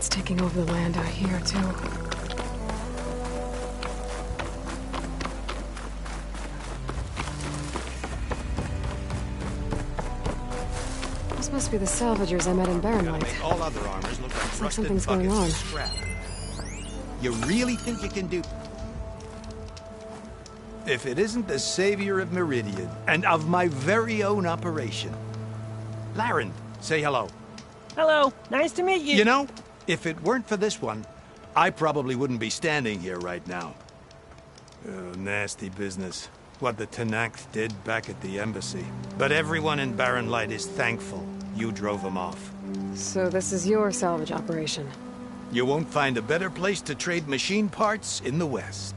It's taking over the land out here, too. This must be the salvagers I met in Barrenlight. All other armors look like rusted something's going buckets on. of scrap. You really think you can do... If it isn't the savior of Meridian, and of my very own operation. Laren, say hello. Hello, nice to meet you. You know, if it weren't for this one, I probably wouldn't be standing here right now. Oh, nasty business. What the Tenakth did back at the embassy. But everyone in Barrenlight is thankful you drove them off. So this is your salvage operation? You won't find a better place to trade machine parts in the West.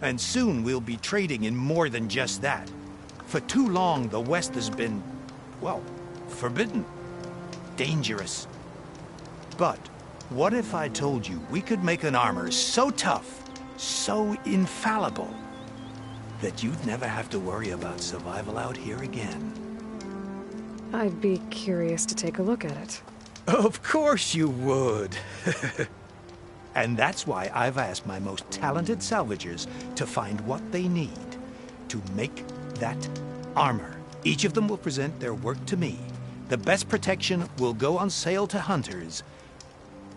And soon we'll be trading in more than just that. For too long, the West has been, well, forbidden. Dangerous. But what if I told you we could make an armor so tough, so infallible, that you'd never have to worry about survival out here again? I'd be curious to take a look at it. Of course you would. And that's why I've asked my most talented salvagers to find what they need to make that armor. Each of them will present their work to me. The best protection will go on sale to hunters,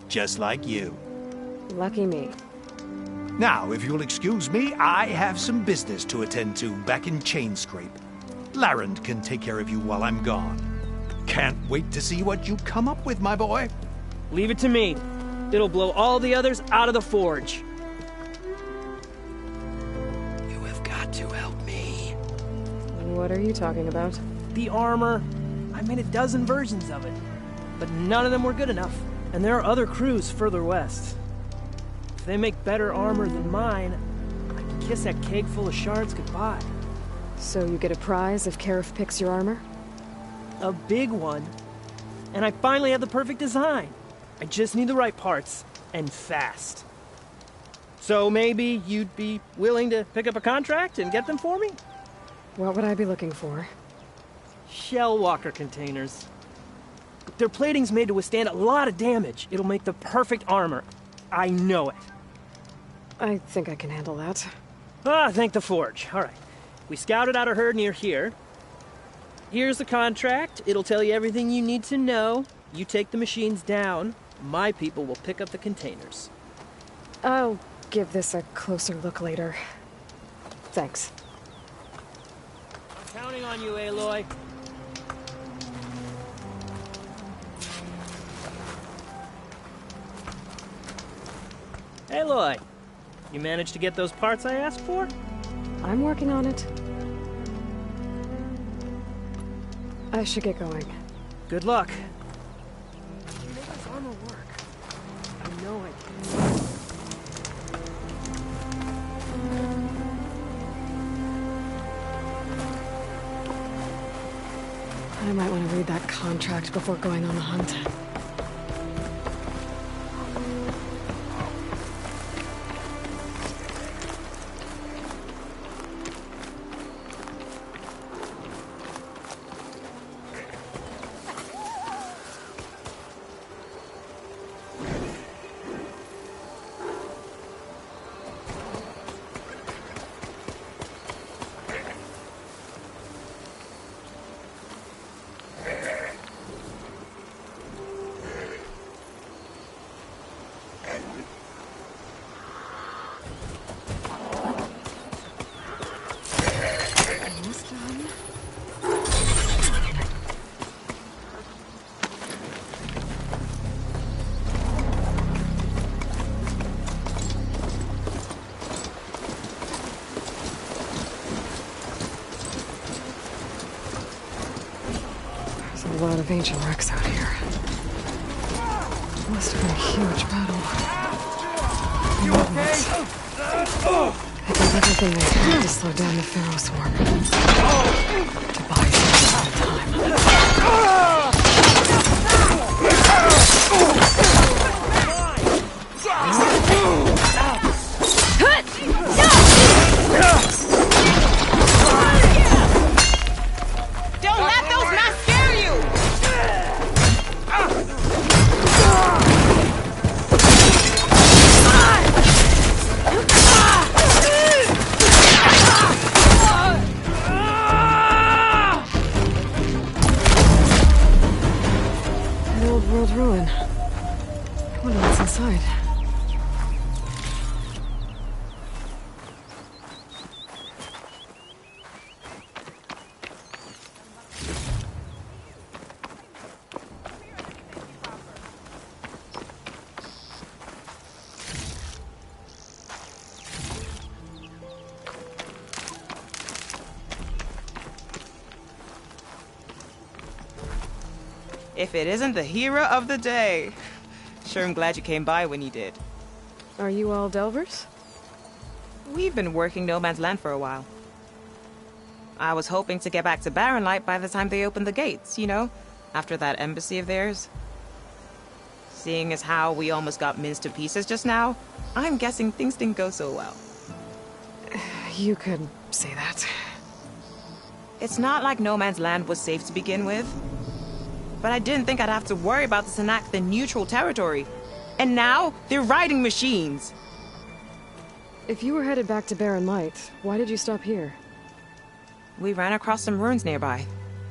just like you. Lucky me. Now, if you'll excuse me, I have some business to attend to back in Chainscrape. Laren can take care of you while I'm gone. Can't wait to see what you come up with, my boy. Leave it to me. It'll blow all the others out of the forge. You have got to help me. What are you talking about? The armor. I made a dozen versions of it, but none of them were good enough. And there are other crews further west. If they make better armor than mine, I can kiss that keg full of shards goodbye. So you get a prize if Karif picks your armor? A big one. And I finally have the perfect design. I just need the right parts, and fast. So maybe you'd be willing to pick up a contract and get them for me? What would I be looking for? Shell walker containers. Their plating's made to withstand a lot of damage. It'll make the perfect armor. I know it. I think I can handle that. Ah, thank the forge. All right. We scouted out a herd near here. Here's the contract. It'll tell you everything you need to know. You take the machines down. My people will pick up the containers. I'll give this a closer look later. Thanks. I'm counting on you, Aloy. Aloy, you managed to get those parts I asked for? I'm working on it. I should get going. Good luck. You make this armor work. I know I can. I might want to read that contract before going on the hunt. A lot of ancient wrecks out here. Must have been a huge battle. You okay? I did everything they could to slow down the Faro swarm. To buy some time. Don't let those masks scare you! inside. If it isn't the hero of the day. Sure, I'm glad you came by when you did. Are you all Delvers? We've been working No Man's Land for a while. I was hoping to get back to Barren Light by the time they opened the gates, you know? After that embassy of theirs. Seeing as how we almost got minced to pieces just now, I'm guessing things didn't go so well. You could say that. It's not like No Man's Land was safe to begin with. But I didn't think I'd have to worry about this Anak in neutral territory. And now, they're riding machines. If you were headed back to Barren Light, why did you stop here? We ran across some ruins nearby.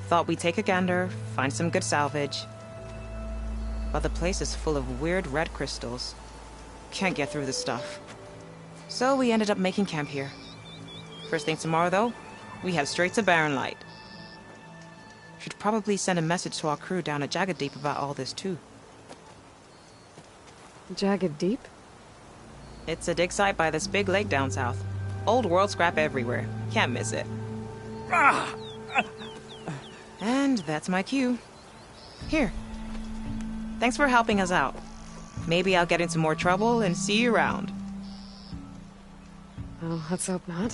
Thought we'd take a gander, find some good salvage. But the place is full of weird red crystals. Can't get through the stuff. So we ended up making camp here. First thing tomorrow, though, we head straight to Barren Light. Should probably send a message to our crew down at Jagged Deep about all this, too. Jagged Deep? It's a dig site by this big lake down south. Old world scrap everywhere. Can't miss it. And that's my cue. Here. Thanks for helping us out. Maybe I'll get into more trouble and see you around. Well, let's hope not.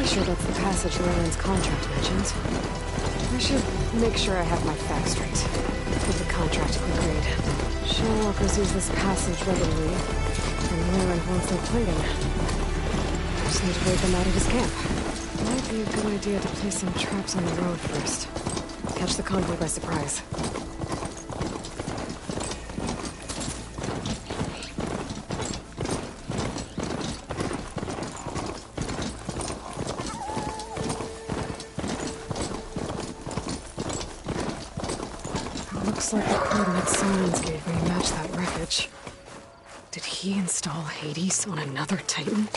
Sure that's the passage Roland's contract mentions. I should make sure I have my facts straight. Get the contract quick read. Shellwalkers use this passage regularly, and Roland wants their plating. I just need to wait them out of his camp. Might be a good idea to place some traps on the road first. Catch the convoy by surprise. Looks like the coordinates Sylens gave me match that wreckage. Did he install Hades on another Titan?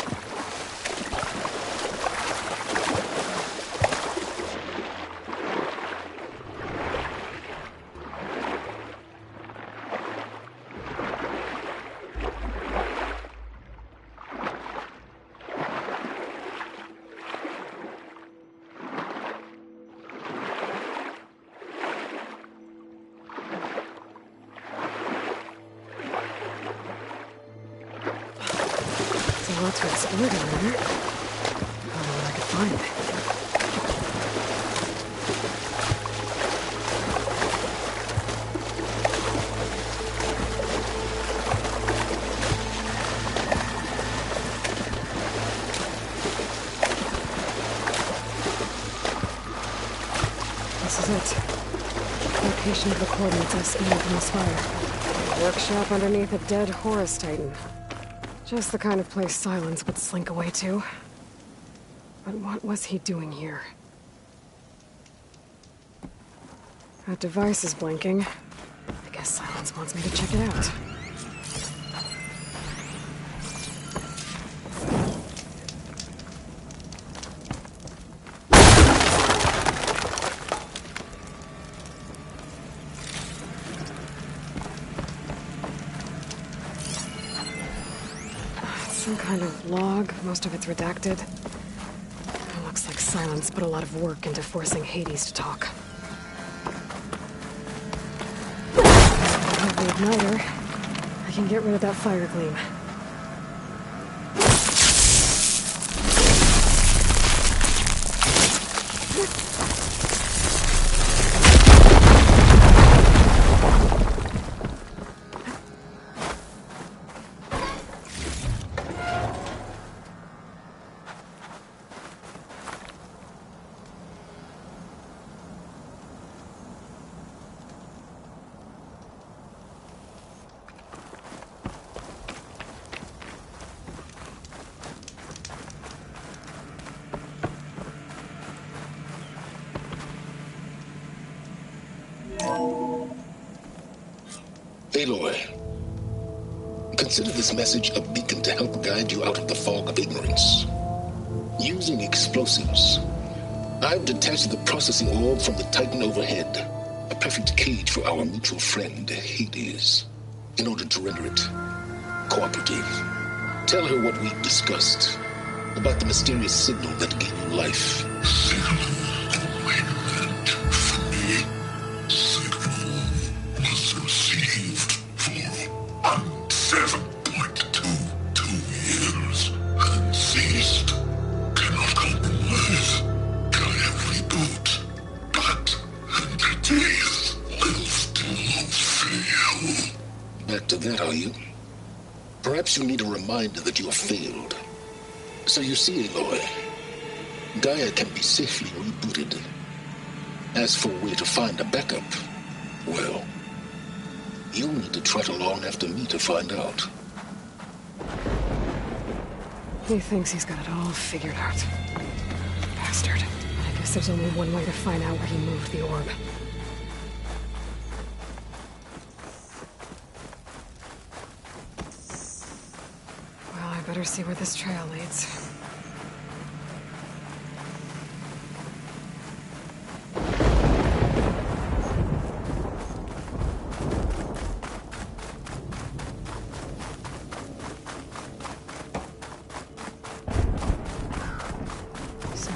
A lot to explore down there. I don't know what I could find. This is it. Location of the coordinates I scanned from the spire. Workshop underneath a dead Horus Titan. Just the kind of place Sylens would slink away to. But what was he doing here? That device is blinking. I guess Sylens wants me to check it out. Some kind of log, most of it's redacted. It looks like Sylens put a lot of work into forcing Hades to talk. With the igniter, I can get rid of that fire gleam. Aloy, consider this message a beacon to help guide you out of the fog of ignorance. Using explosives, I've detached the processing orb from the Titan overhead, a perfect cage for our mutual friend, Hades, in order to render it cooperative. Tell her what we've discussed about the mysterious signal that gave you life. Back to that, are you? Perhaps you need a reminder that you have failed. So you see, Aloy, GAIA can be safely rebooted. As for where to find a backup, well, you'll need to trot along after me to find out. He thinks he's got it all figured out. Bastard. I guess there's only one way to find out where he moved the orb. Well, I better see where this trail leads.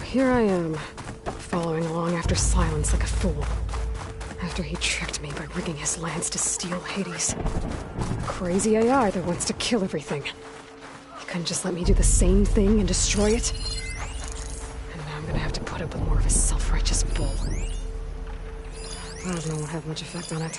Here I am, following along after Sylens like a fool. After he tricked me by rigging his lance to steal Hades. Crazy AI that wants to kill everything. He couldn't just let me do the same thing and destroy it? And now I'm gonna have to put up with more of his self-righteous bull. Plasma won't have much effect on it.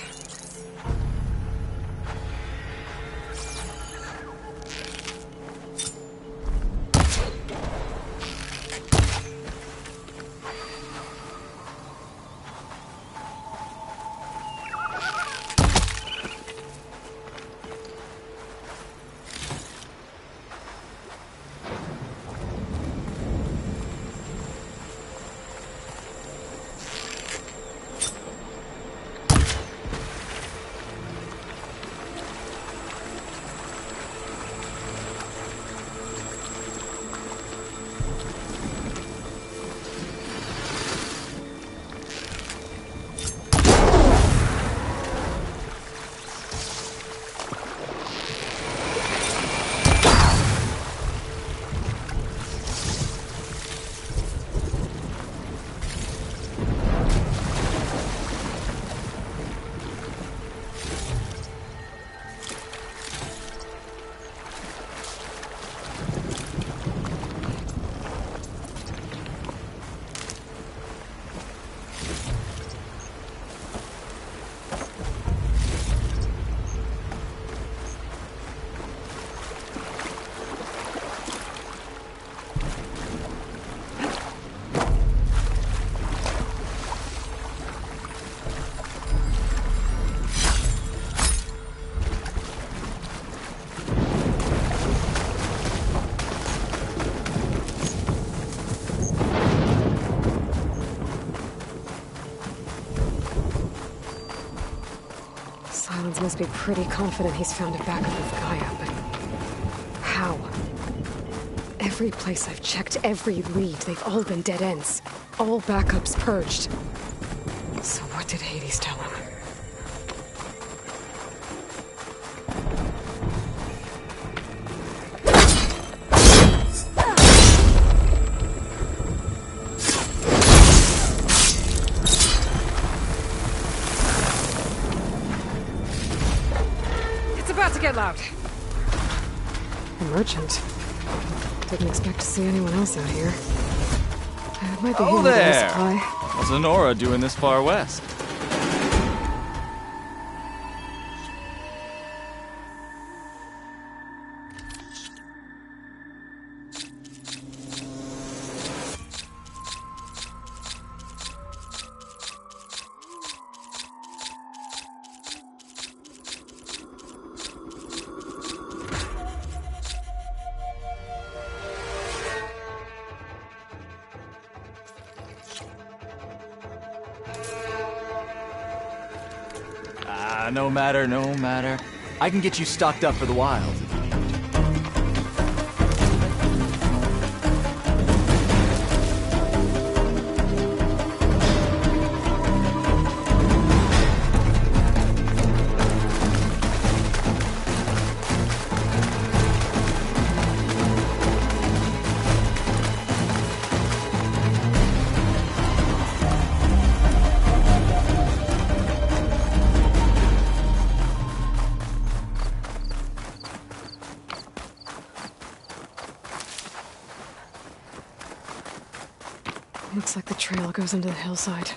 must be pretty confident he's found a backup of Gaia, but how? Every place I've checked, every lead, they've all been dead ends. All backups purged. So what did Hades tell him? It's about to get loud. A merchant. Didn't expect to see anyone else out here. It might be Oh, handy to there. supply. What's Nora doing this far west? No matter. I can get you stocked up for the wild. Looks like the trail goes into the hillside.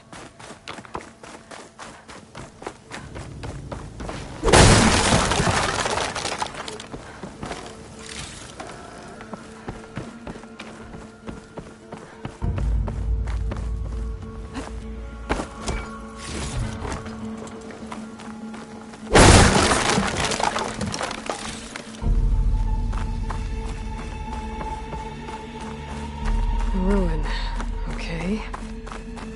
A ruin. Okay.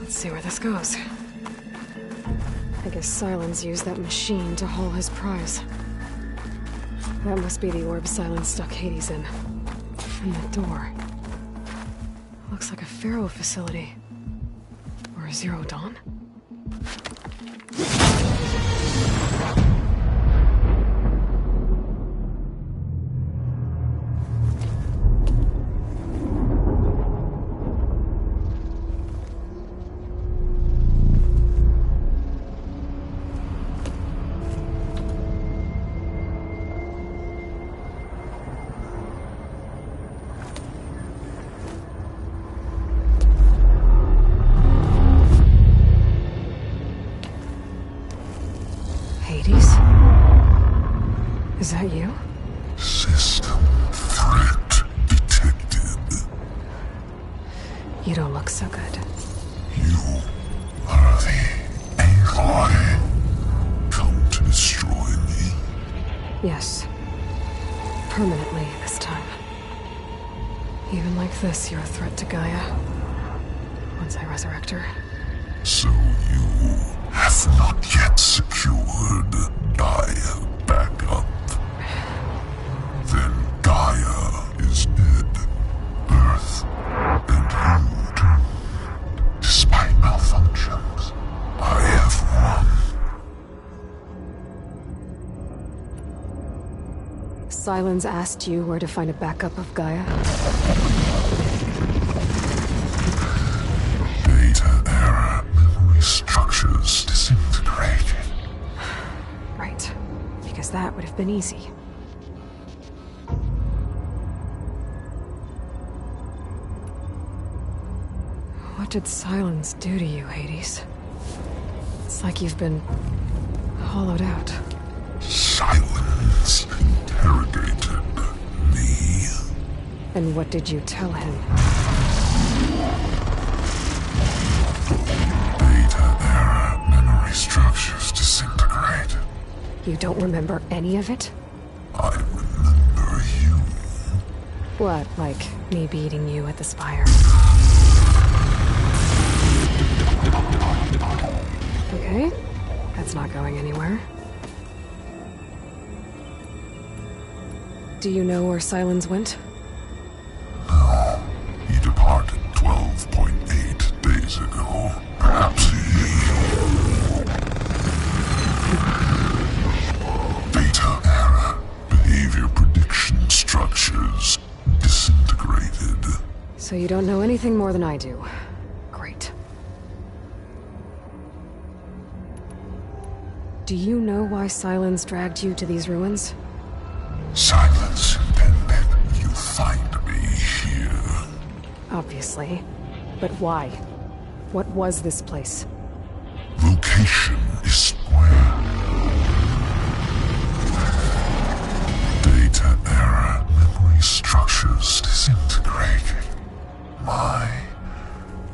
Let's see where this goes. I guess Sylens used that machine to haul his prize. That must be the orb Sylens stuck Hades in. And that door. Looks like a Faro facility. Or a Zero Dawn? Hades? Is that you? System threat detected. You don't look so good. You are the Aloy. Come to destroy me. Yes. Permanently this time. Even like this, you're a threat to Gaia. Once I resurrect her. So you have not yet secured Gaia backup. Then Gaia is dead. Earth and you too. Despite malfunctions, I have won. Sylens asked you where to find a backup of Gaia? Data error. Memory structures disintegrated. Right. Because that would have been easy. What did Sylens do to you, Hades? It's like you've been hollowed out. Silence interrogated me. And what did you tell him? Data error. Memory structures disintegrated. You don't remember any of it? I remember you. What, like me beating you at the spire? Okay, that's not going anywhere. Do you know where Sylens went? No. He departed 12.8 days ago. Perhaps he... Data error. Behavior prediction structures disintegrated. So you don't know anything more than I do. Great. Do you know why Sylens dragged you to these ruins? Silence intended you find me here. Obviously. But why? What was this place? Location is square. Data error. Memory structures disintegrating. My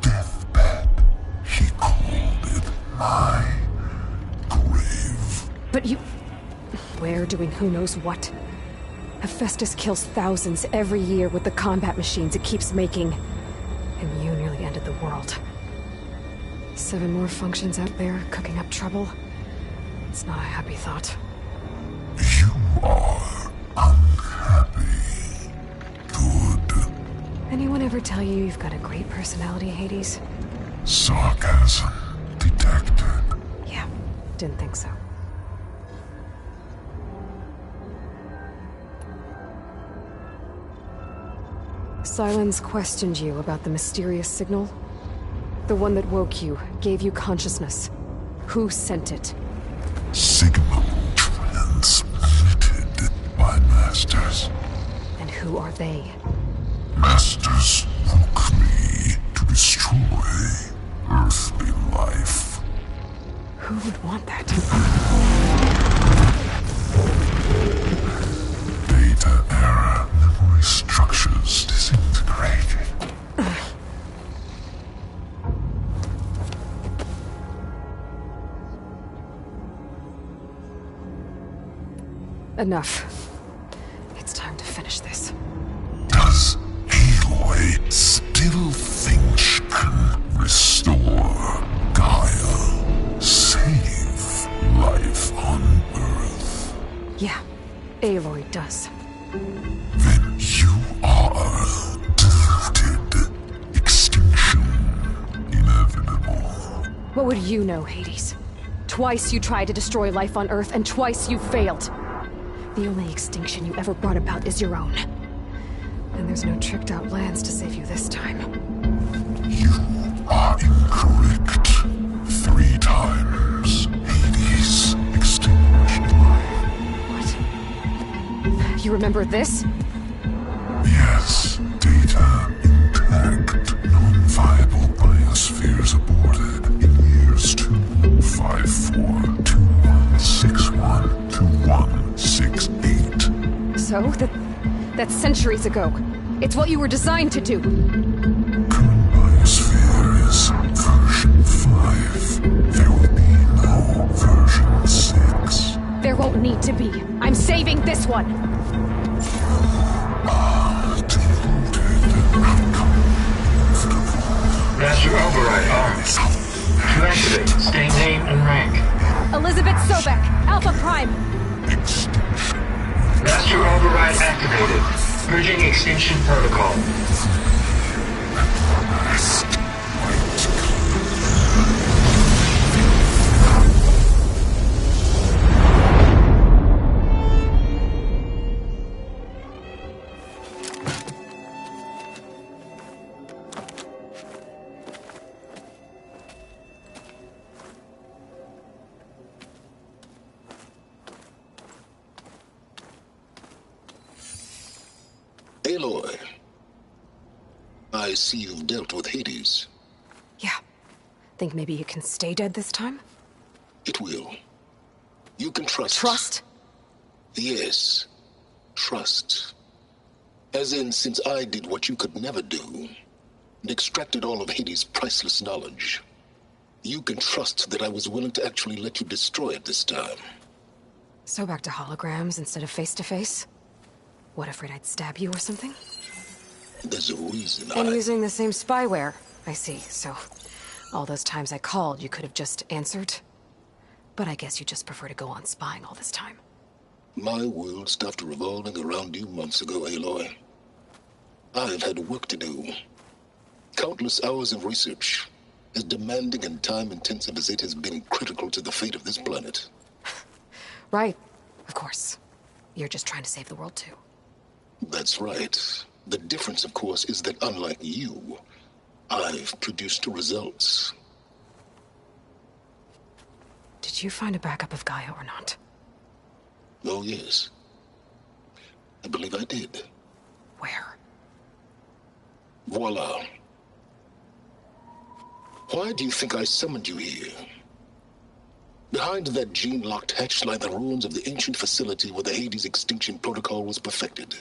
deathbed. He called it my grave. But you... We're doing who knows what. Hephaestus kills thousands every year with the combat machines it keeps making. And you nearly ended the world. 7 more functions out there, cooking up trouble. It's not a happy thought. You are unhappy. Good. Anyone ever tell you you've got a great personality, Hades? Sarcasm detected. Yeah, didn't think so. Sylens questioned you about the mysterious signal? The one that woke you, gave you consciousness. Who sent it? Signal transmitted by masters. And who are they? Masters woke me to destroy earthly life. Who would want that? Data error. Memory structures disintegrated. Enough. It's time to finish this. Does Aloy still think she can restore GAIA? Save life on Earth? Yeah, Aloy does. Then you are deluded. Extinction inevitable. What would you know, Hades? Twice you tried to destroy life on Earth, and twice you failed. The only extinction you ever brought about is your own. And there's no tricked-out lands to save you this time. You are incorrect. 3 times. Hades extinguished life. What? You remember this? Yes. Data intact. Non-viable biospheres aborted in years 2154, 2161, 2168. So, that's centuries ago. It's what you were designed to do. Current biosphere is version 5. There will be no version 6. There won't need to be. I'm saving this one. Master override on. To activate, state name and rank. Elizabeth Sobek, Alpha Prime. Master override activated. Purging extinction protocol. Aloy, I see you've dealt with Hades. Yeah. Think maybe you can stay dead this time? It will. You can trust. Trust? Yes. Trust. As in, since I did what you could never do, and extracted all of Hades' priceless knowledge, you can trust that I was willing to actually let you destroy it this time. So back to holograms instead of face-to-face? What, afraid I'd stab you or something? There's a reason And using the same spyware. I see, so... all those times I called, you could have just answered? But I guess you just prefer to go on spying all this time. My world stopped revolving around you months ago, Aloy. I've had work to do. Countless hours of research, as demanding and time-intensive as it has been critical to the fate of this planet. Right. Of course. You're just trying to save the world, too. That's right. The difference, of course, is that unlike you, I've produced results. Did you find a backup of Gaia or not? Oh, yes. I believe I did. Where? Voila. Why do you think I summoned you here? Behind that gene-locked hatch lie the ruins of the ancient facility where the Hades extinction protocol was perfected.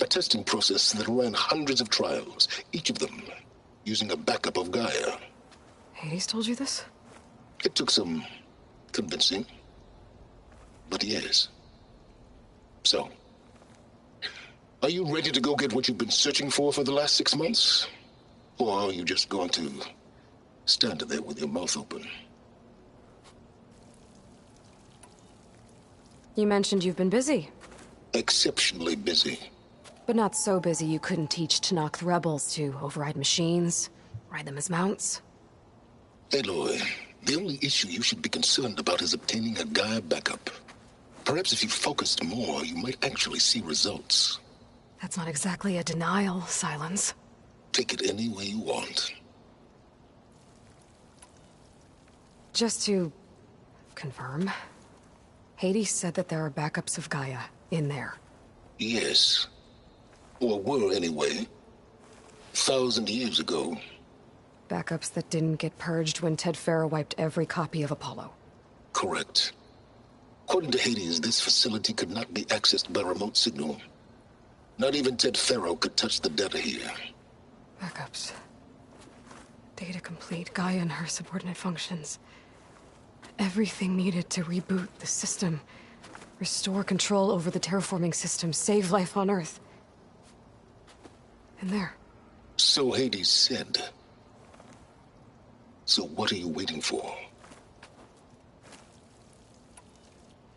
A testing process that ran hundreds of trials, each of them using a backup of Gaia. Hades told you this? It took some convincing, but yes. So, are you ready to go get what you've been searching for the last 6 months? Or are you just going to stand there with your mouth open? You mentioned you've been busy. Exceptionally busy. But not so busy you couldn't teach Tanakh the rebels to override machines, ride them as mounts. Aloy, the only issue you should be concerned about is obtaining a Gaia backup. Perhaps if you focused more, you might actually see results. That's not exactly a denial, Sylens. Take it any way you want. Just to confirm, Hades said that there are backups of Gaia in there. Yes. Or were, anyway. 1,000 years ago. Backups that didn't get purged when Ted Faro wiped every copy of Apollo. Correct. According to Hades, this facility could not be accessed by remote signal. Not even Ted Faro could touch the data here. Backups. Data complete, Gaia and her subordinate functions. Everything needed to reboot the system. Restore control over the terraforming system, save life on Earth. And there. So Hades said. So what are you waiting for?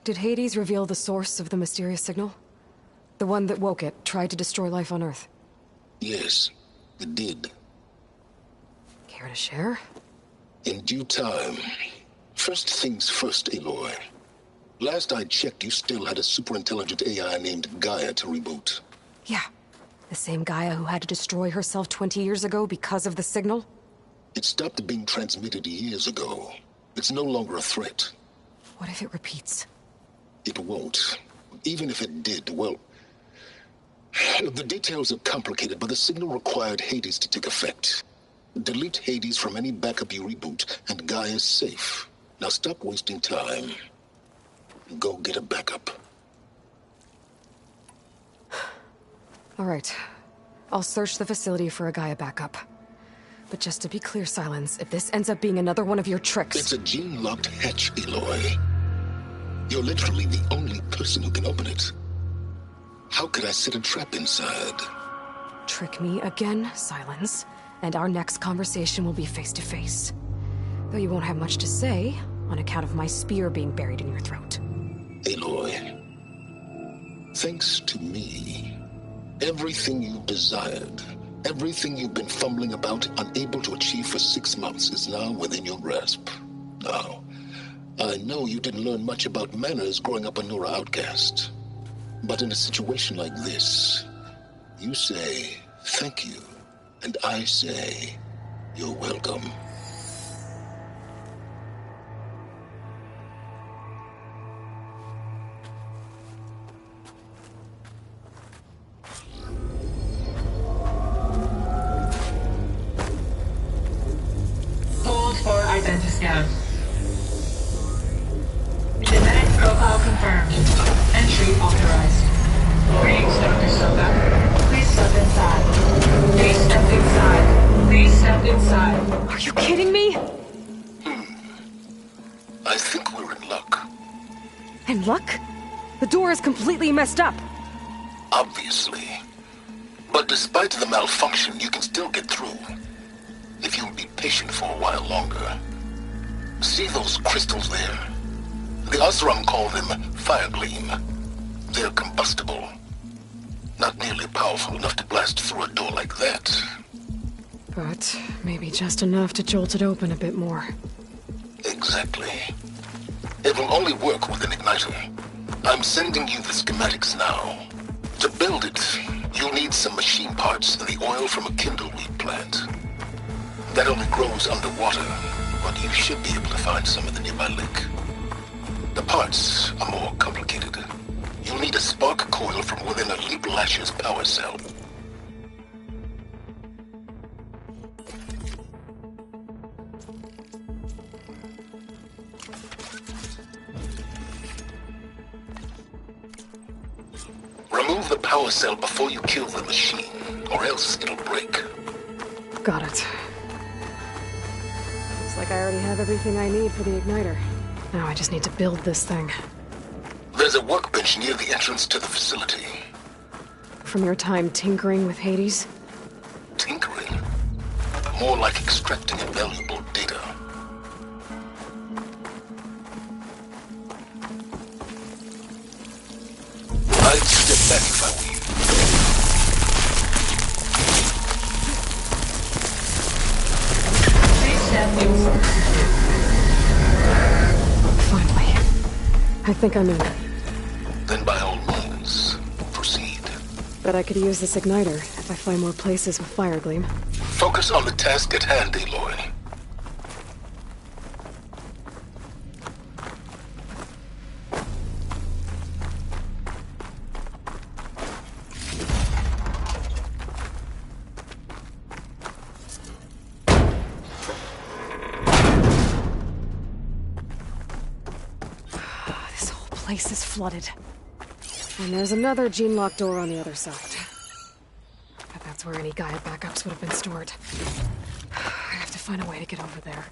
Did Hades reveal the source of the mysterious signal? The one that woke it, tried to destroy life on Earth? Yes, it did. Care to share? In due time. First things first, Aloy. Last I checked, you still had a super-intelligent AI named Gaia to reboot. Yeah. The same Gaia who had to destroy herself 20 years ago because of the signal? It stopped being transmitted years ago. It's no longer a threat. What if it repeats? It won't. Even if it did, well... The details are complicated, but the signal required Hades to take effect. Delete Hades from any backup you reboot, and Gaia's safe. Now stop wasting time. Go get a backup. All right. I'll search the facility for a Gaia backup. But just to be clear, Sylens, if this ends up being another one of your tricks... It's a gene-locked hatch, Aloy. You're literally the only person who can open it. How could I set a trap inside? Trick me again, Sylens, and our next conversation will be face-to-face. Though you won't have much to say, on account of my spear being buried in your throat. Aloy, thanks to me, everything you desired, everything you've been fumbling about, unable to achieve for 6 months, is now within your grasp. Now, I know you didn't learn much about manners growing up a Nora outcast. But in a situation like this, you say, thank you, and I say, you're welcome. Hold for identiscan. Genetic profile confirmed. Entry authorized. Greetings, Dr. Soka. Please step inside. Please step inside. Please step inside. Are you kidding me? I think we're in luck. In luck? The door is completely messed up. Obviously. But despite the malfunction, you can still get through. If you'll be patient for a while longer. See those crystals there? The Osram call them fire gleam. They're combustible. Not nearly powerful enough to blast through a door like that. But maybe just enough to jolt it open a bit more. Exactly. It will only work with an igniter. I'm sending you the schematics now. To build it, you'll need some machine parts and the oil from a kindleweed plant. That only grows underwater, but you should be able to find some in the nearby lake. The parts are more complicated. You'll need a spark coil from within a Leap Lasher's power cell. Remove the power cell before you kill the machine, or else it'll break. Got it. Looks like I already have everything I need for the igniter. Now I just need to build this thing. There's a workbench near the entrance to the facility. From your time tinkering with Hades? Tinkering? More like extracting invaluable data. I'd step back if I were you. Please stand clear. Finally. I think I'm in. Then by all means, proceed. Bet I could use this igniter if I find more places with fire gleam. Focus on the task at hand, Aloy. This whole place is flooded. And there's another gene-locked door on the other side. But that's where any GAIA backups would have been stored. I have to find a way to get over there.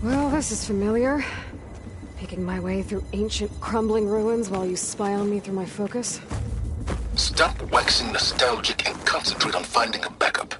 Well, this is familiar. Making my way through ancient, crumbling ruins while you spy on me through my focus. Stop waxing nostalgic and concentrate on finding a backup.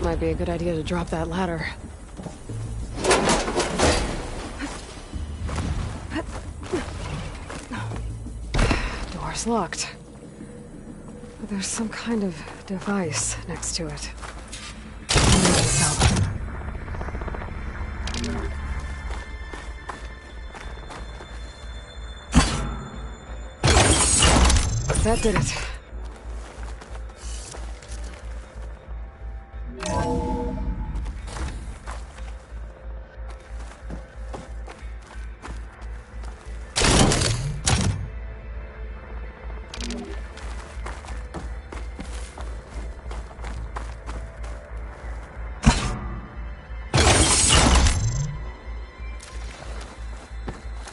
might be a good idea to drop that ladder. Door's locked. But there's some kind of device next to it. Maybe so. That did it.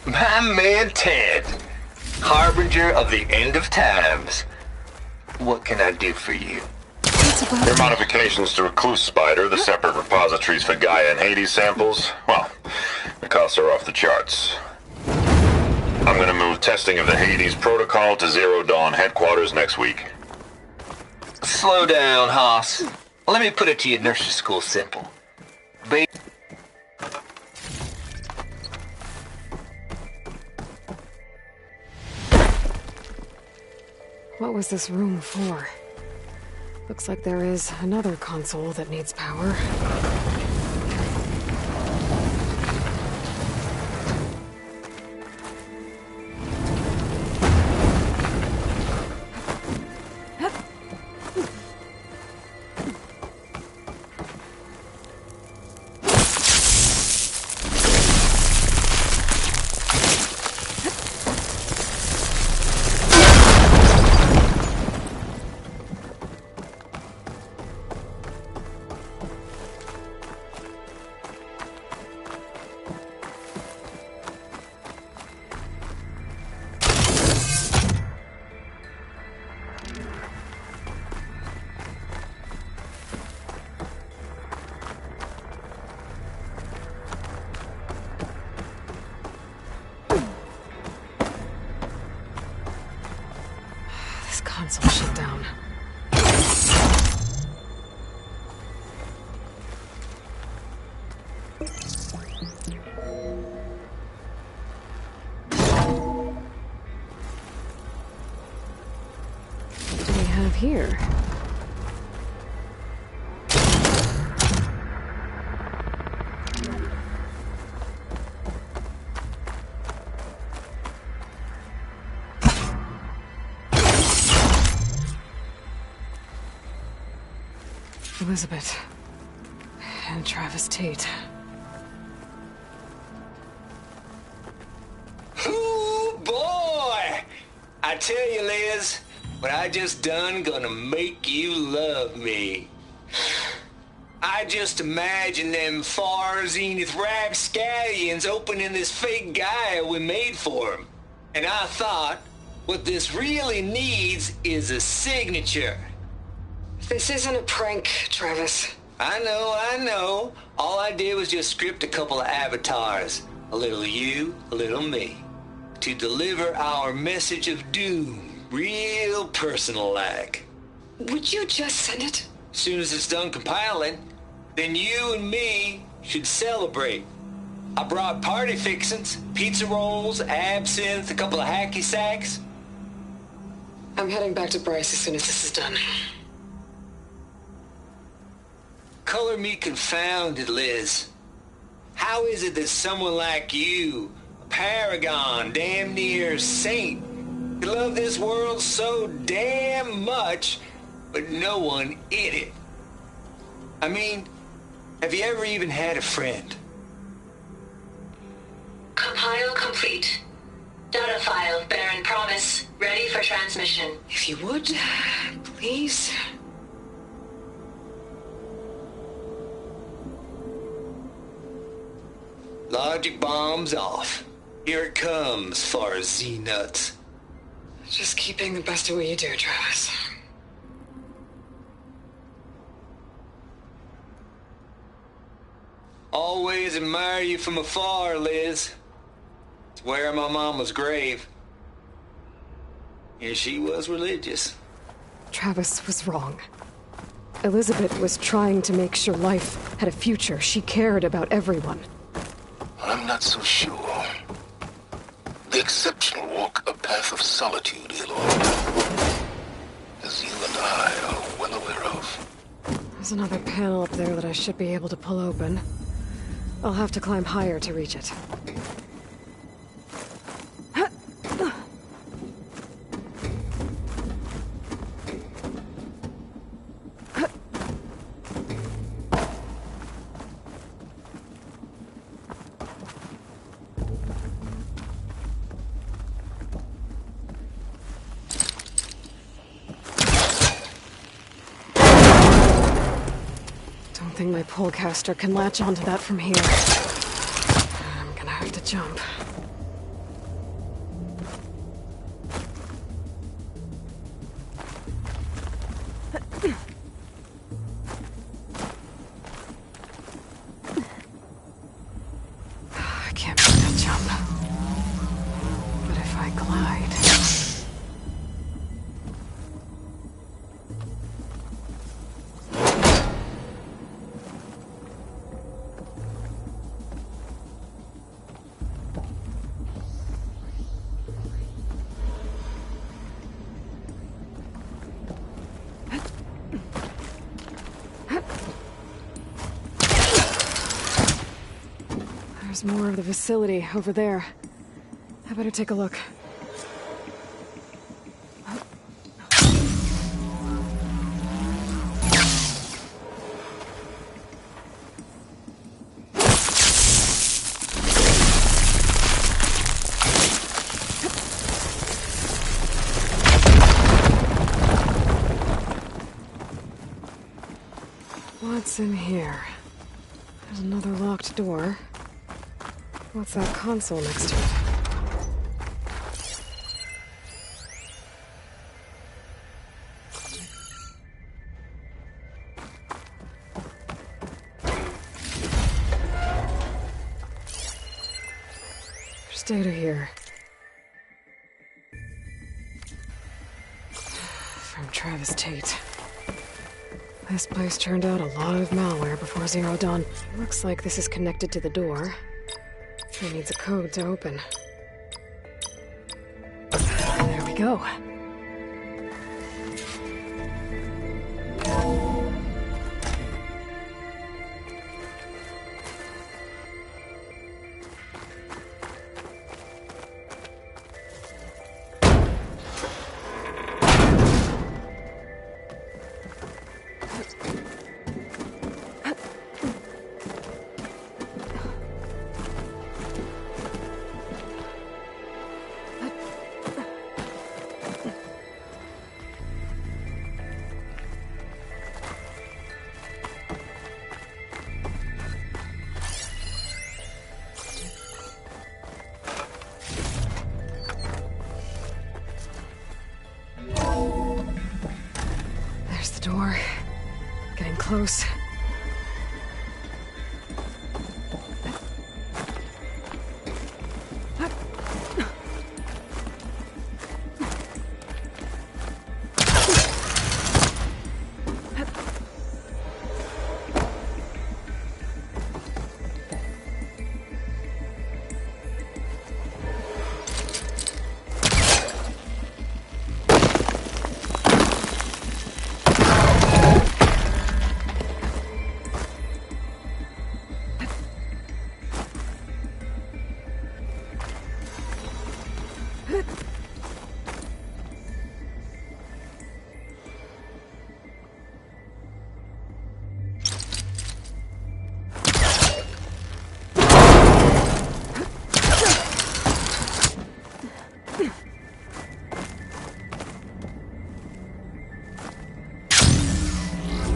My man Ted, harbinger of the end of times. What can I do for you? Your modifications to Recluse Spider, the separate repositories for Gaia and Hades samples, well, the costs are off the charts. I'm gonna move testing of the Hades protocol to Zero Dawn headquarters next week. Slow down, Haas. Let me put it to you nursery school simple. What was this room for? Looks like there is another console that needs power. Console shut down. What do we have here? Elizabeth and Travis Tate. Ooh, boy! I tell you, Liz, what I just done gonna make you love me. I just imagine them far zenith rapscallions opening this fake Gaia we made for them. And I thought, what this really needs is a signature. This isn't a prank, Travis. I know. All I did was just script a couple of avatars. A little you, a little me. To deliver our message of doom, real personal-like. Would you just send it? As soon as it's done compiling, then you and me should celebrate. I brought party fixins, pizza rolls, absinthe, a couple of hacky sacks. I'm heading back to Bryce as soon as this is done. Color me confounded, Liz. How is it that someone like you, a paragon, damn near saint, can love this world so damn much, but no one in it? I mean, have you ever even had a friend? Compile complete. Data file, Baron Promise, ready for transmission. If you would, please. Logic bombs off. Here it comes, far as Z-nuts. Just keep being the best at what you do, Travis. Always admire you from afar, Liz. It's where my mama's grave. And she was religious. Travis was wrong. Elizabeth was trying to make sure life had a future. She cared about everyone. I'm not so sure. The exceptional walk a path of solitude, Aloy. As you and I are well aware of. There's another panel up there that I should be able to pull open. I'll have to climb higher to reach it. I think my polecaster can latch onto that from here. I'm gonna have to jump. I can't make that jump. But if I glide... There's more of the facility over there. I better take a look. What's in here? There's another locked door. What's that console next to it? There's data here. From Travis Tate. This place turned out a lot of malware before Zero Dawn. Looks like this is connected to the door. It needs a code to open. There we go. Door. Getting close.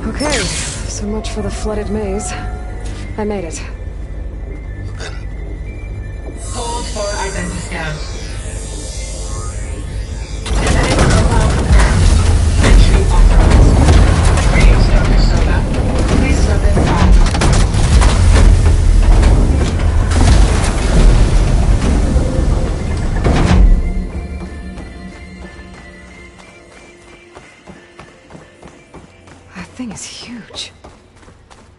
Okay, so much for the flooded maze. I made it. Hold for identity scan. Identity profile confirmed. Entry authorized. Greetings, Dr. Soda. Please step inside. I thing is huge.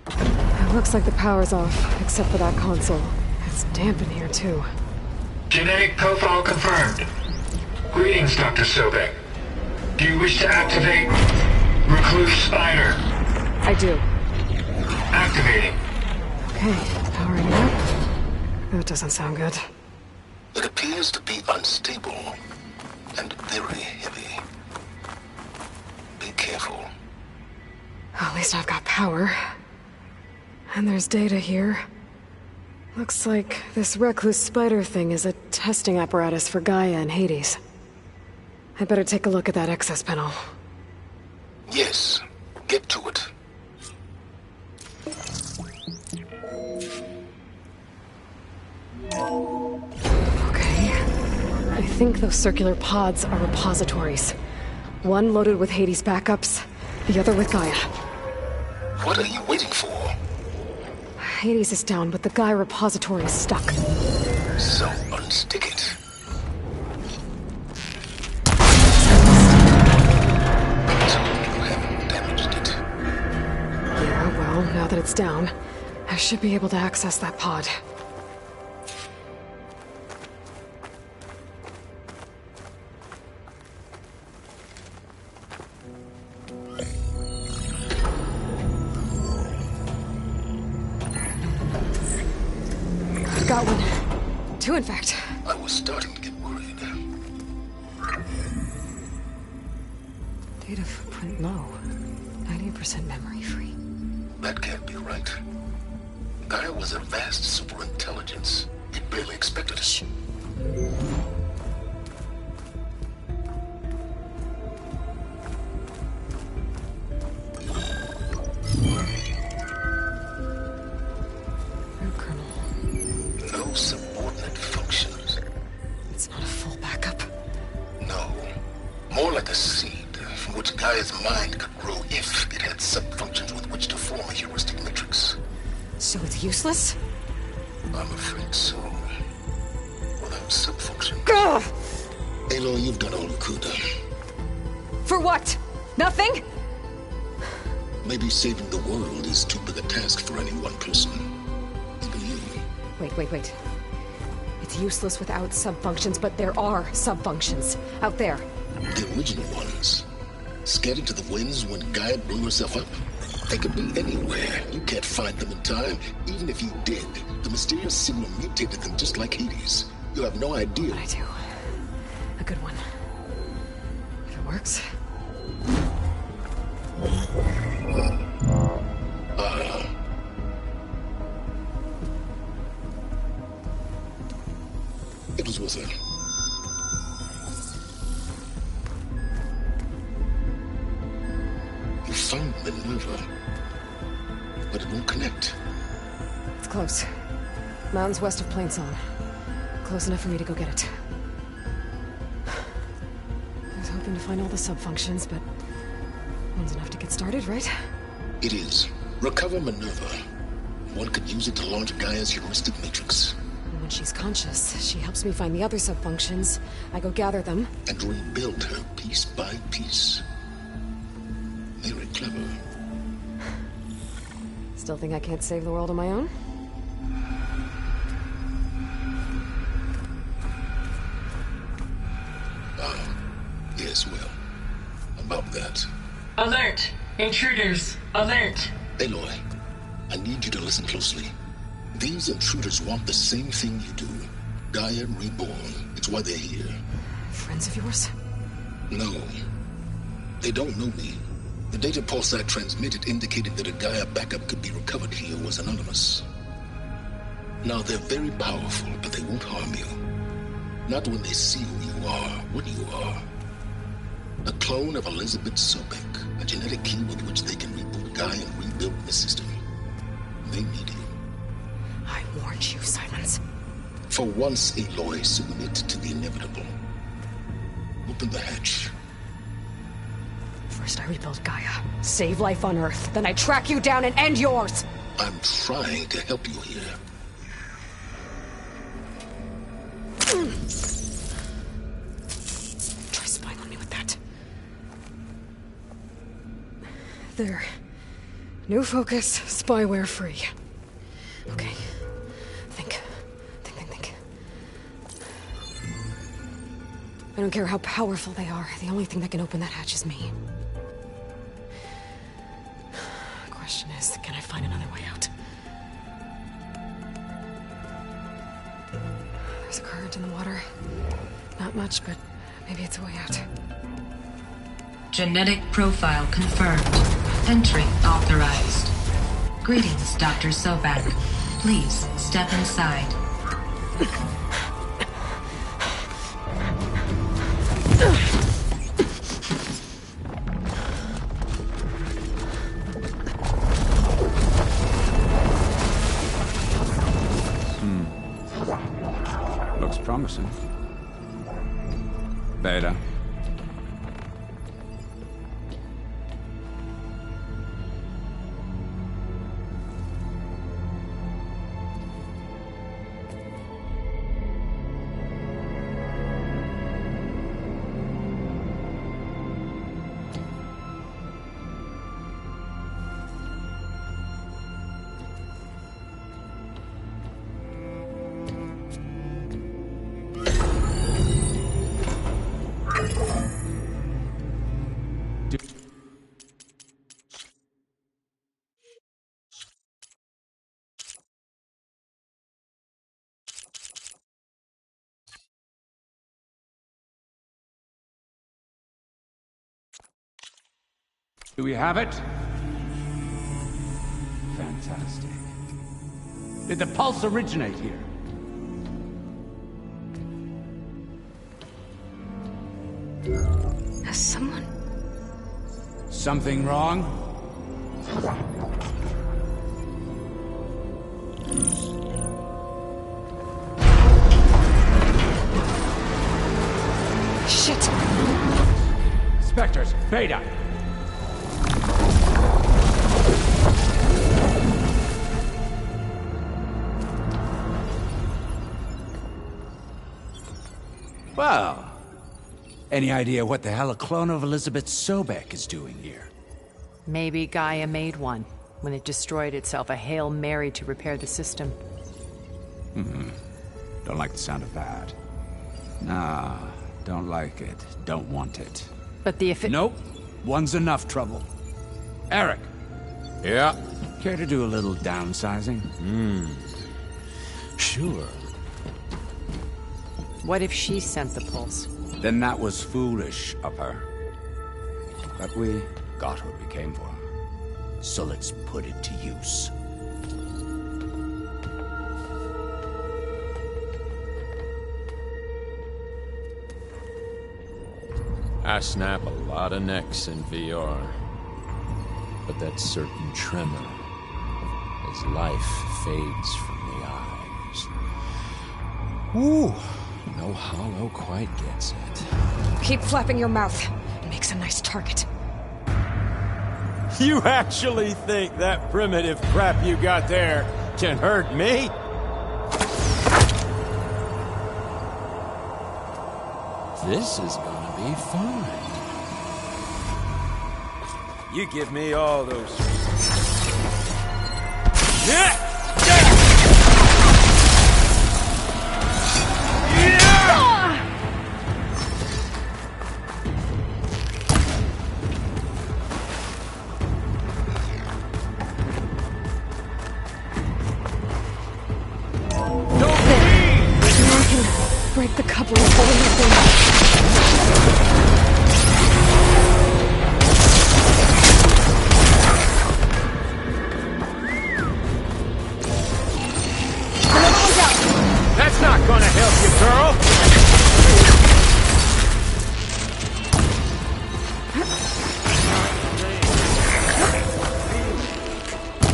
It looks like the power's off, except for that console. It's damp in here, too. Genetic profile confirmed. Greetings, Dr. Sobek. Do you wish to activate Recluse Spider? I do. Activating. Okay, powering up. That doesn't sound good. It appears to be unstable and very heavy. Be careful. At least I've got power. And there's data here. Looks like this recluse spider thing is a testing apparatus for Gaia and Hades. I better take a look at that access panel. Yes, get to it. Okay. I think those circular pods are repositories. One loaded with Hades backups, the other with Gaia. What are you waiting for? Hades is down, but the Gaia repository is stuck. So unstick it. So you haven't damaged it. Yeah, well, now that it's down, I should be able to access that pod. Got one. Two, in fact. I was starting to get worried. Data footprint low. 90% memory free. That can't be right. Gaia was a vast superintelligence. It barely expected it. Shh. No subordinate functions. It's not a full backup. No. More like a seed from which Gaia's mind could grow if it had subfunctions with which to form a heuristic matrix. So it's useless? I'm afraid so. Without subfunctions. Ugh! Aloy, you've done all you could. For what? Nothing? Maybe saving the world is too big a task for any one person. Even you. Wait. It's useless without subfunctions, but there are subfunctions out there. The original ones. Scattered to the winds when Gaia blew herself up. They could be anywhere. You can't find them in time. Even if you did, the mysterious signal mutated them just like Hades. You have no idea. But I do. A good one. If it works. It was with her. You found Minerva, but it won't connect. It's close. Mountains west of Plainsong. Close enough for me to go get it. I was hoping to find all the subfunctions, but one's enough to get started, right? It is. Recover Minerva. One could use it to launch Gaia's heuristic matrix. And when she's conscious, she helps me find the other subfunctions. I go gather them. And rebuild her piece by piece. Very clever. Still think I can't save the world on my own? Yes, well, about that. Alert! Intruders! Alert! Aloy, I need you to listen closely. These intruders want the same thing you do. Gaia reborn. It's why they're here. Friends of yours? No. They don't know me. The data pulse I transmitted indicated that a Gaia backup could be recovered here was anonymous. Now, they're very powerful, but they won't harm you. Not when they see who you are, what you are. A clone of Elizabeth Sobek, a genetic key with which they can reboot Gaia and rebuild the system. They need you. I warned you, Sylens. For once, Aloy, submit to the inevitable. Open the hatch. First I rebuild Gaia, save life on Earth, then I track you down and end yours! I'm trying to help you here. Try spying on me with that. There. New focus, spyware free. Okay. Think. I don't care how powerful they are. The only thing that can open that hatch is me. The question is, can I find another way out? There's a current in the water. Not much, but maybe it's a way out. Genetic profile confirmed. Entry authorized. Greetings, Dr. Sobek. Please step inside. Looks promising. Beta. Do we have it? Fantastic. Did the pulse originate here? Has someone... Something wrong? Shit! Spectres, Beta! Well, any idea what the hell a clone of Elizabeth Sobek is doing here? Maybe Gaia made one when it destroyed itself, a Hail Mary to repair the system. Don't like the sound of that. Nah, don't like it. Don't want it. But the Nope. One's enough trouble. Eric. Yeah? Care to do a little downsizing? Sure. What if she sent the pulse? Then that was foolish of her. But we got what we came for. So let's put it to use. I snap a lot of necks in VR. But that certain tremor as life fades from the eyes. Woo! No hollow quite gets it. Keep flapping your mouth. It makes a nice target. You actually think that primitive crap you got there can hurt me? This is gonna be fun. You give me all those... Yeah! Break the coupling before we have them. That's not gonna help you, girl!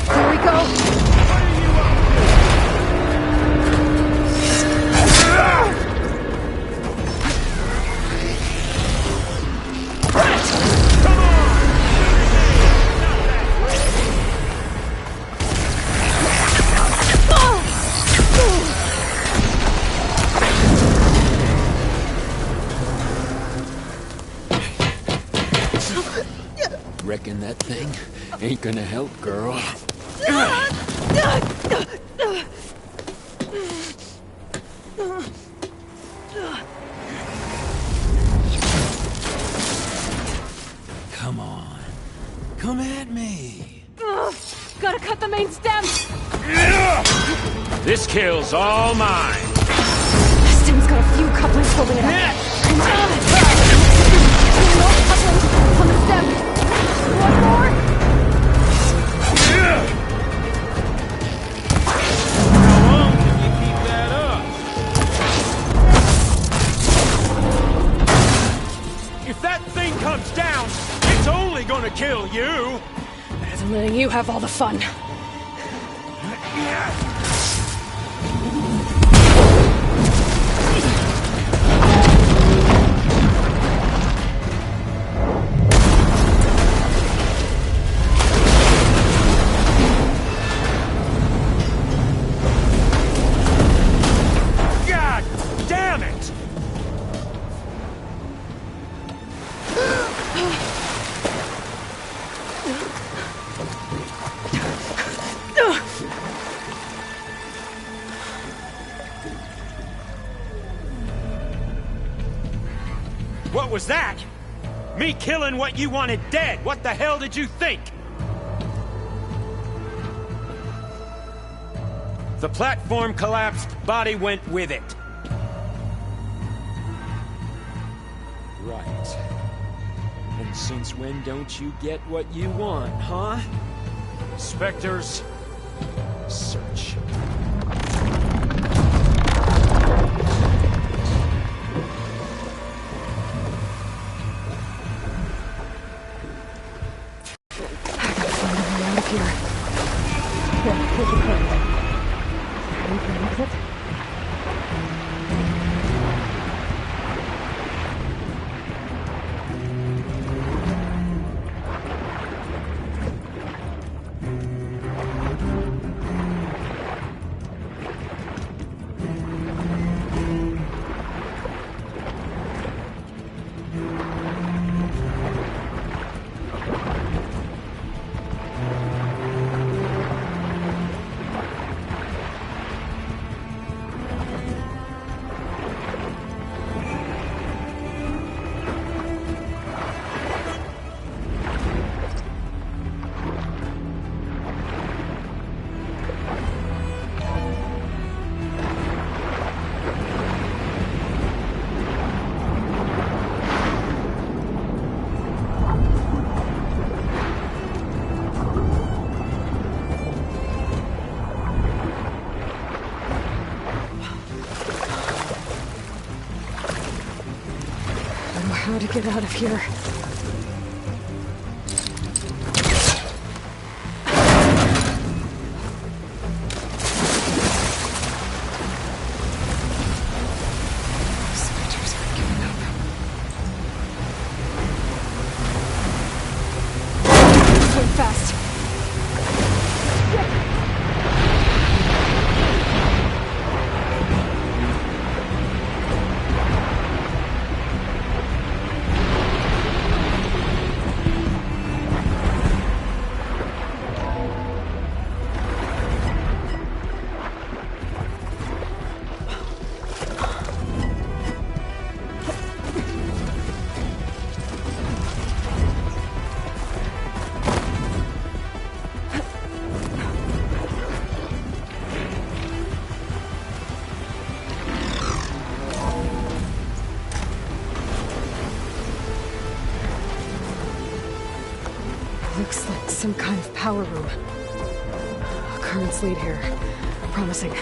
Here we go. wrecking that thing ain't gonna help, girl. Come on. Come at me. Gotta cut the main stem! This kill's all mine. The stem's got a few couplings holding it up. No couplings on the stem. One more. How long can you keep that up? If that thing comes down, it's only gonna kill you. Better than letting you have all the fun. God damn it! What was that? Me killing what you wanted dead. What the hell did you think? The platform collapsed, body went with it. Right. And since when don't you get what you want, huh? Spectres, search. How to get out of here. Spectres aren't giving up. Swim fast. Looks like some kind of power room. Currents lead here. Promising.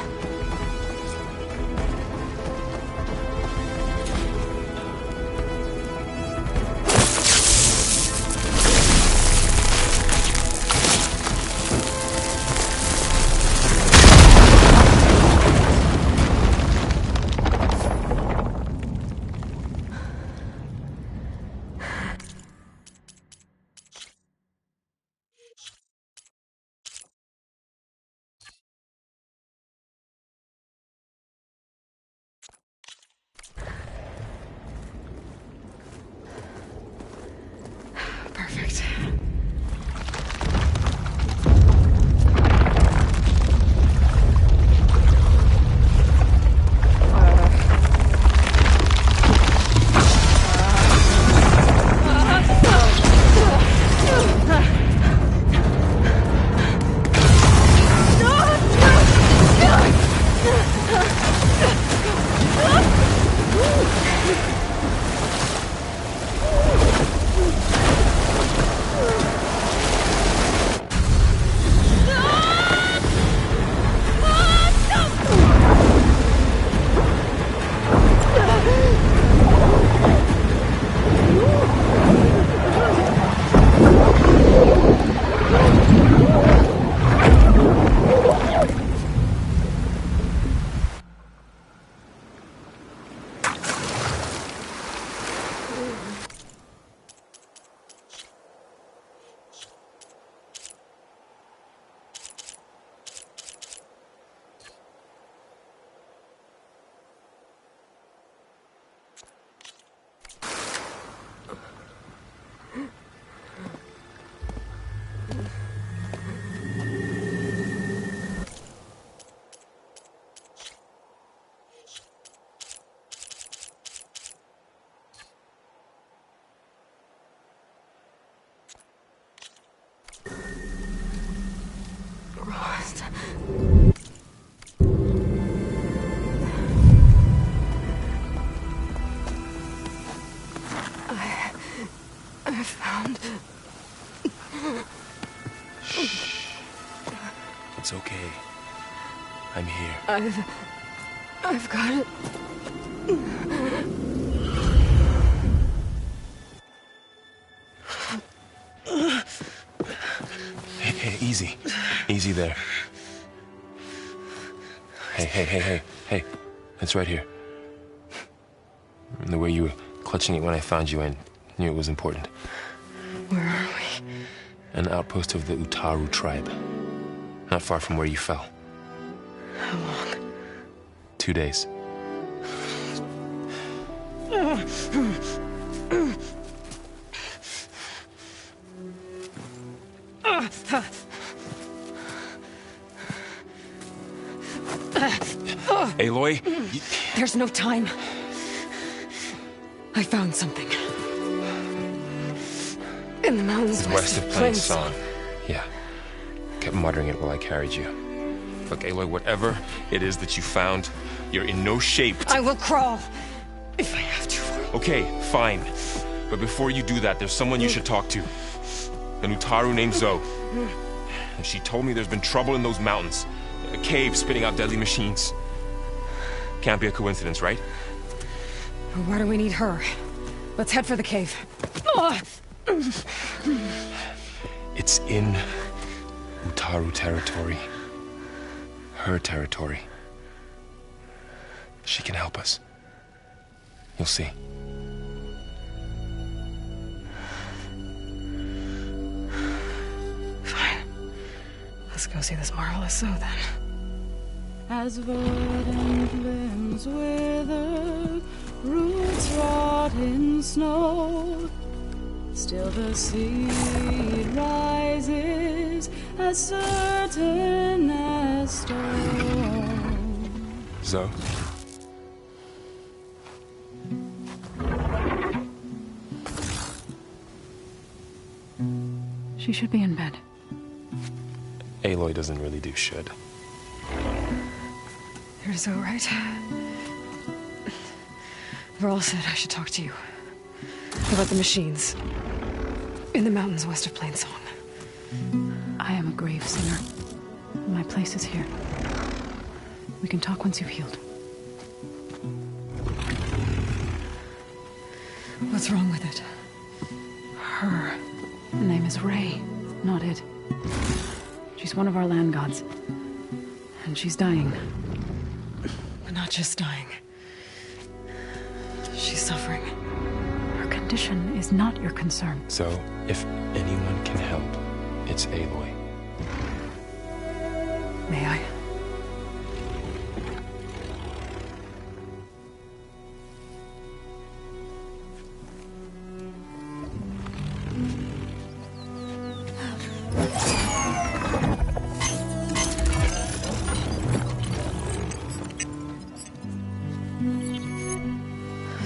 found. Shh. It's okay. I'm here. I've got it. Hey, easy. Easy there. Hey. It's right here. The way you were clutching it when I found you, I knew it was important. Where are we? An outpost of the Utaru tribe. Not far from where you fell. How long? 2 days. Aloy? There's no time. I found something. In the mountains west of Plainsong. Yeah. Kept muttering it while I carried you. Look, Aloy, whatever it is that you found, you're in no shape to... I will crawl, if I have to. Okay, fine. But before you do that, there's someone you should talk to. An Utaru named Zoe. And she told me there's been trouble in those mountains. A cave spitting out deadly machines. Can't be a coincidence, right? Why do we need her? Let's head for the cave. It's in Utaru territory. Her territory. She can help us. You'll see. Fine. Let's go see this marvelous Zoe then. As verdant limbs wither, roots rot in snow, still the seed rises as certain as stone. Zoe? She should be in bed. Aloy doesn't really do should. You're Zoe, right? Varl said I should talk to you. About the machines. In the mountains west of Plainsong. I am a grave singer. My place is here. We can talk once you've healed. What's wrong with it? Her name is Ray, not it. She's one of our land gods. And she's dying. But not just dying. She's suffering. Her condition is not your concern. So, if anyone can help, it's Aloy. May I?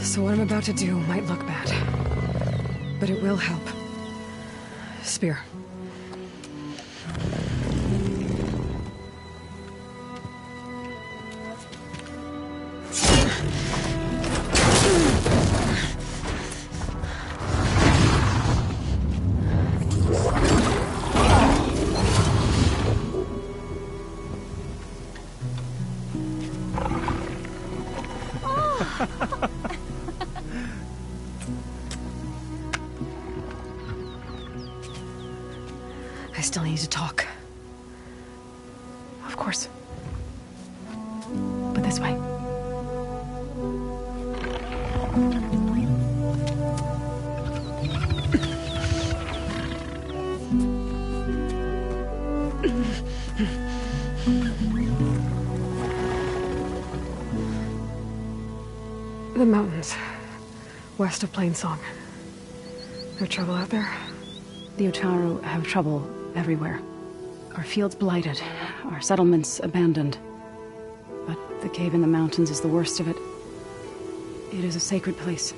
So what I'm about to do might look bad, but it will help. Spear. I still need to talk. Of course. But this way. The mountains, west of Plainsong. There trouble out there? The Utaru have trouble everywhere. Our fields blighted, our settlements abandoned. But the cave in the mountains is the worst of it. It is a sacred place.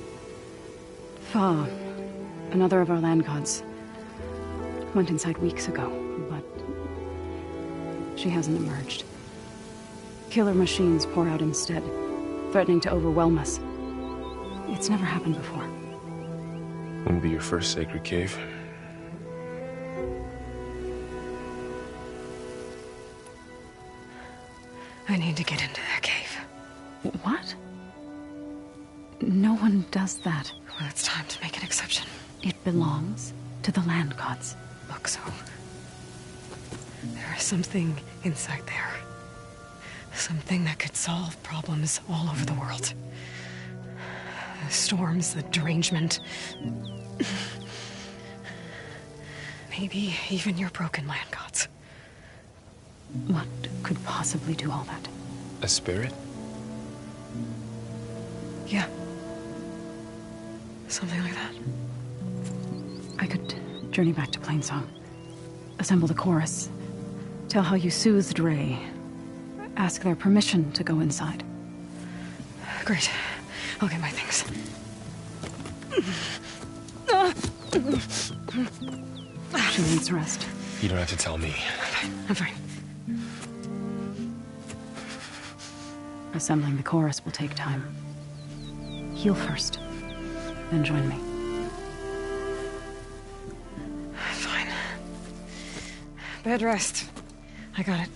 Fa, another of our land gods, went inside weeks ago, but she hasn't emerged. Killer machines pour out instead, threatening to overwhelm us. It's never happened before. Wouldn't be your first sacred cave. I need to get into that cave. What? No one does that. Well, it's time to make an exception. It belongs to the land gods. Look, so... there is something inside there. Something that could solve problems all over the world. The storms, the derangement. Maybe even your broken land gods. What could possibly do all that? A spirit? Yeah. Something like that. I could journey back to Plainsong. Assemble the chorus. Tell how you soothed Ray. Ask their permission to go inside. Great. I'll get my things. She needs rest. You don't have to tell me. I'm fine. Assembling the chorus will take time. Heal first, then join me. Fine. Bed rest. I got it.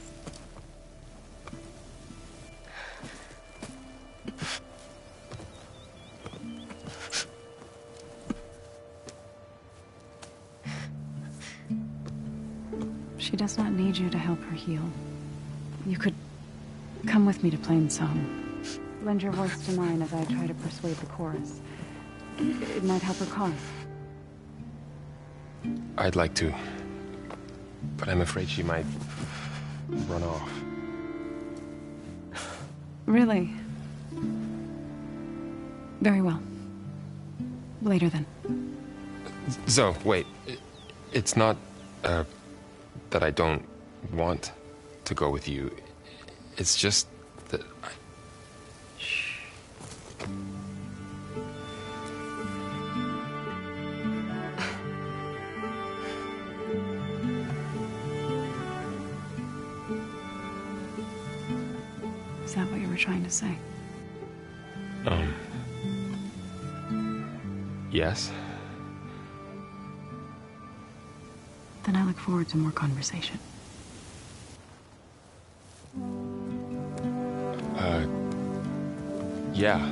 She does not need you to help her heal. You could come with me to Plainsong. Lend your voice to mine as I try to persuade the chorus. It might help her cause. I'd like to. But I'm afraid she might run off. Really? Very well. Later then. Zoe, wait. It's not, that I don't want to go with you. It's just that I... Shh. Is that what you were trying to say? Yes? Then I look forward to more conversation. Yeah.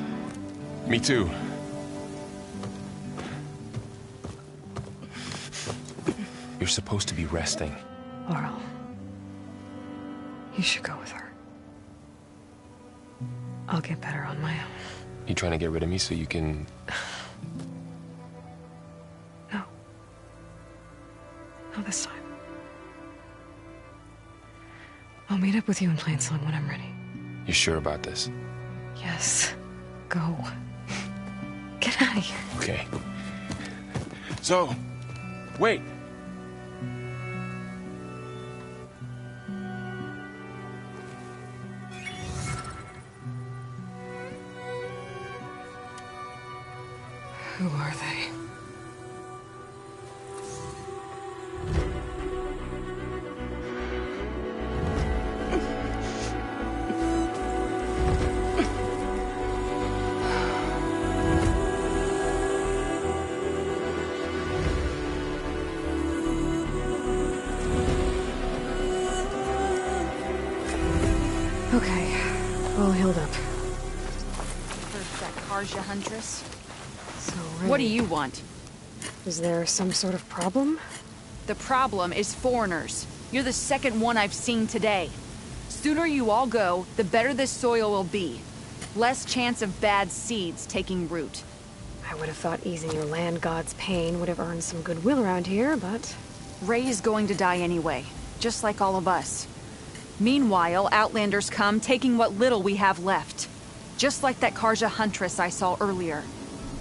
Me too. You're supposed to be resting. Laurel. You should go with her. I'll get better on my own. You trying to get rid of me so you can... No. Not this time. I'll meet up with you in Plainsong when I'm ready. You sure about this? Yes. Go. Get out of here. Okay. So, wait. Who are they? Okay, all healed up. First, that GAIA huntress. So, What do you want? Is there some sort of problem? The problem is foreigners. You're the second one I've seen today. Sooner you all go, the better this soil will be. Less chance of bad seeds taking root. I would have thought easing your land god's pain would have earned some goodwill around here, but... Ray is going to die anyway, just like all of us. Meanwhile, Outlanders come, taking what little we have left. Just like that GAIA huntress I saw earlier.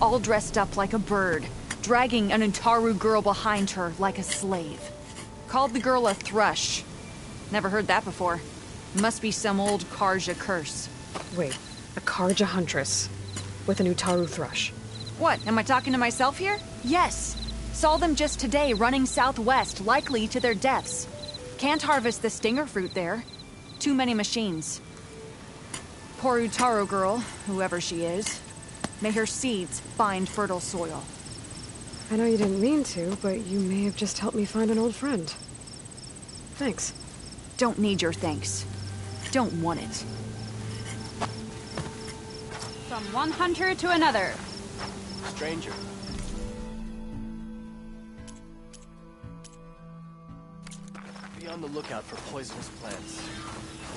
All dressed up like a bird, dragging an Utaru girl behind her like a slave. Called the girl a thrush. Never heard that before. Must be some old GAIA curse. Wait, a GAIA huntress with an Utaru thrush. What, am I talking to myself here? Yes. Saw them just today running southwest, likely to their deaths. Can't harvest the stinger fruit there. Too many machines. Poor Utaru girl, whoever she is. May her seeds find fertile soil. I know you didn't mean to, but you may have just helped me find an old friend. Thanks. Don't need your thanks. Don't want it. From one hunter to another. Stranger. Be on the lookout for poisonous plants.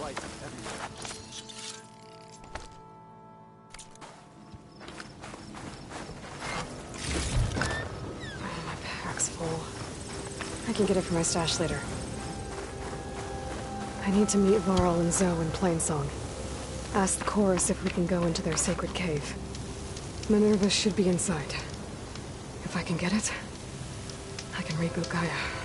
Light everywhere. My pack's full. I can get it from my stash later. I need to meet Varl and Zoe in Plainsong. Ask the Horus if we can go into their sacred cave. Minerva should be inside. If I can get it, I can reboot Gaia.